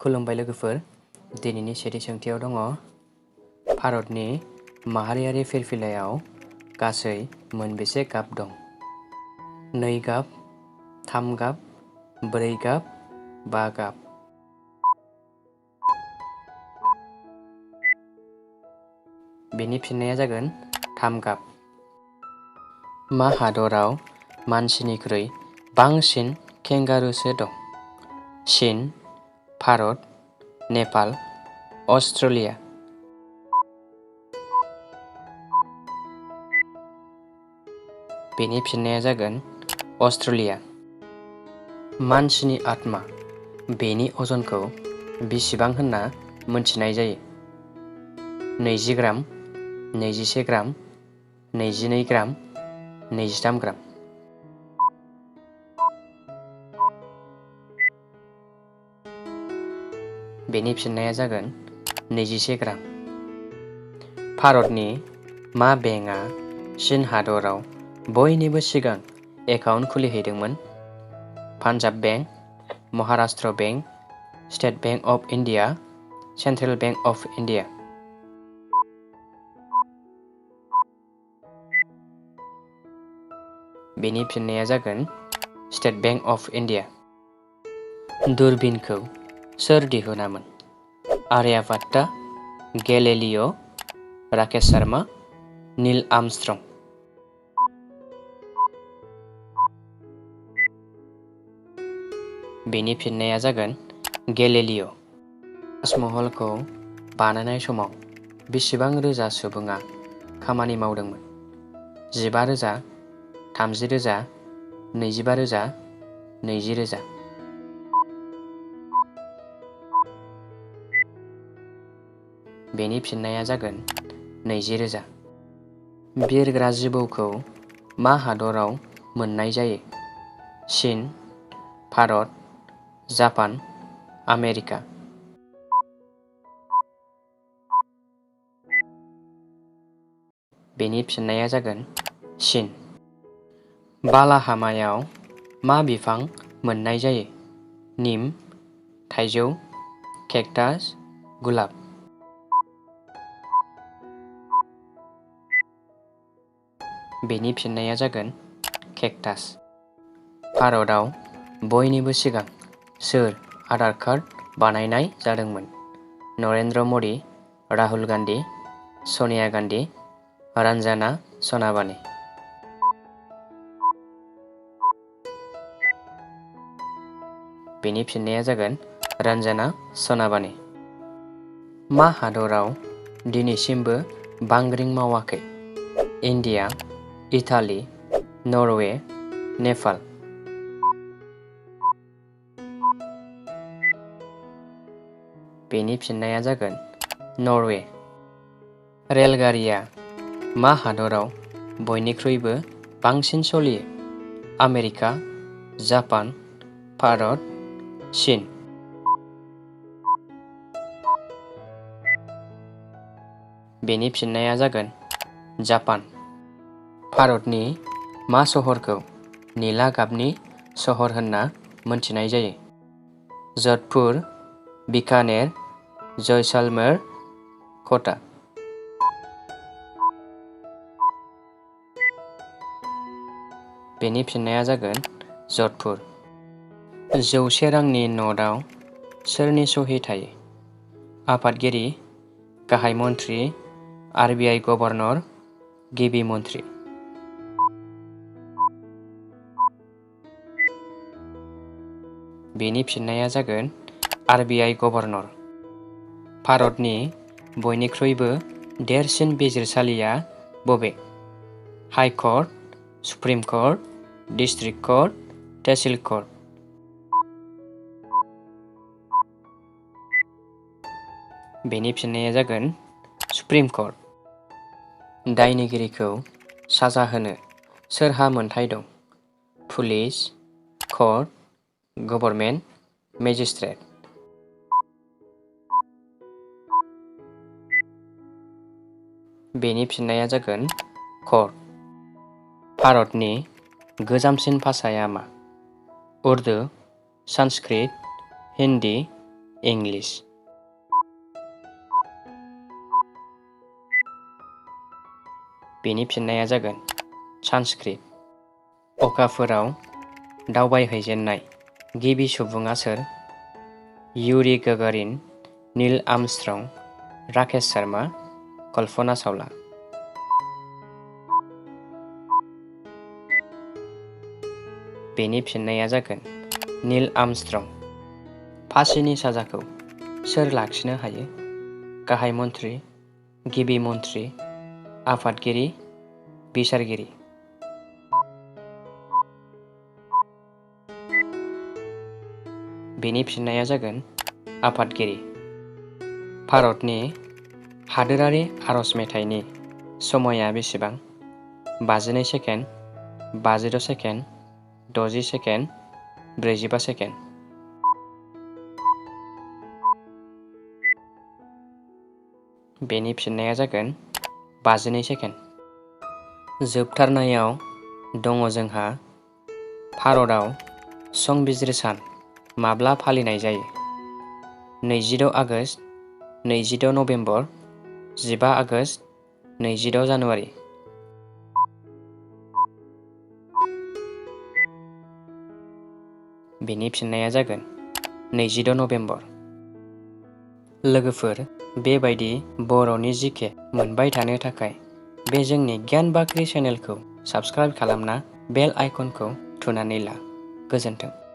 खुलुमबाय लोगोफोर। दिनैनि सेथि सोंथियाव दङ भारतनि माहारियारि फिरफिलायाव गासै मोनबेसे गाब दं? 2 गाब, 3 गाब, 4 गाब, 5 गाब। बेनि फिननाया जागोन 3 गाब। मा हादराव मानसिनिख्रुइ बांसिन केंगारुसो दं? चीन, भारत, नेपाल, अस्ट्रेलिया। बेनि फिननाया जागोन अस्ट्रेलिया। मानसिनि आत्मा बेनि अजनखौ बेसेबां होनना मोनथिनाय जायो? 20 ग्राम, 21 ग्राम, 22 ग्राम, 23 ग्राम। बेनि फिननाया जागोन 21 ग्राम। भारतनि मा बेंकआ चीन हादराव बयनिबो सिगां एकाउन्ट खुलिहैदोंमोन? Punjab Bank, Maharashtra Bank, State Bank of India, Central Bank of India. बेनि फिननाया जागोन स्टेट बेंक अफ इन्डिया। दुरबिनखौ सोर दिहुनामोन? Aryabhata, Galileo', Rakesh Sharma, Neil Armstrong. बेनि फिननाया जागोन गेलिलिय'। ताजमहलखौ बानायनाय समाव बेसेबां रोजा सुबुङा खामानि मावदोंमोन? 15,000, 30,000, 25,000, 20,000। बेनि फिननाया जागोन 20,000। बिरग्रा जिबौखौ मा हादराव मोननाय जायो? चीन, भारत, जापान, आमेरिका। बेनि फिननाया जागोन चीन। बालाहामायाव मा बिफां मोननाय जायो? निम, थाइजौ, केक्टास, गुलाब। बेनि फिननाया जागोन केक्टास। भारतआव बयनिबो सिगां सोर आधार कार्ड बानायनाय जादोंमोन? नरेन्द्र मदि, राहुल गान्धी, सनिया गान्धी, रन्जना सनाबानी। बेनि फिननाया जागोन रन्जना सनाबानी। मा हादराव दिनैसिमबो बांग्रिं मावाखै? India, Italy, Norway, Nepal. बेनि फिननाया जागोन नरवे। रेलगारिया मा हादराव बयनिख्रुइबो बांसिन सलियो? आमेरिका, जापान, भारत, चीन। बेनि फिननाया जागोन जापान। भारतनि मा सहरखौ निला गाबनि सहर होनना मोनथिनाय जायो? जधपुर, बीकानेर, जयसालमेर, कोटा। बेनि फिननाया जागोन जधपुर। 100 रांनि नटआव सोरनि सहि थायो? आफादगिरि, गाहाय मन्थ्रि, RBI गभर्नर, गिबि मन्थ्रि। बेनि फिननाया जागोन RBI गभर्नर। भारतनि बयनिख्रुइबो देरसिन बिजिरसालिया बबे? High court, supreme court, district court, tehsil court. बेनि फिननाया जागोन सुप्रिम कर्ट। दायनिगिरिखौ साजा होनो सोरहा मोनथाय दं? Police, court, government, magistrate. बेनि फिननाया जागोन कर्ट। भारतनि गोजामसिन भाषाया मा? उर्दु, संस्कृत, हिन्दी, इंलिश। बेनि फिननाया जागोन संस्कृत। अखाफोराव दावबायहैजेननाय गिबि सुबुङा सोर? Yuri Gagarin, Neil Armstrong, Rakesh Sharma, Kalpana Chawla. बेनि फिननाया जागोन नील आर्मस्ट्रं। फांसिनि साजाखौ सोर लाखिनो हायो? गाहाय मन्थ्रि, गिबि मन्थ्रि, आफादगिरि, बिसारगिरि। बेनि फिननाया जागोन आफादगिरि। भारतनि हादोरारि आरज मेथाइनि समाया बेसेबां? 52 सेकेन्ड, 52 सेकेन्ड, 60 सेकेन्ड, 45 सेकेन्ड। बेनि फिननाया जागोन 52 सेकेन्ड। जोबथारनायाव दङ जोंहा भारतआव संबिजिर सान माब्ला फालिनाय जायो? 26 आगष्ट, 26 नभेम्बर, 15 आगष्ट, 26 जानुवारि। बेनि फिननाया जागोन 26 नभेम्बर। लोगोफोर, बेबायदि बर'नि जिके मोनबाय थानो थाखाय बे जोंनि गियान बाख्रि चेनेलखौ साबस्क्राइब खालामना बेल आइकनखौ थुनानै ला। गोजोन्थों।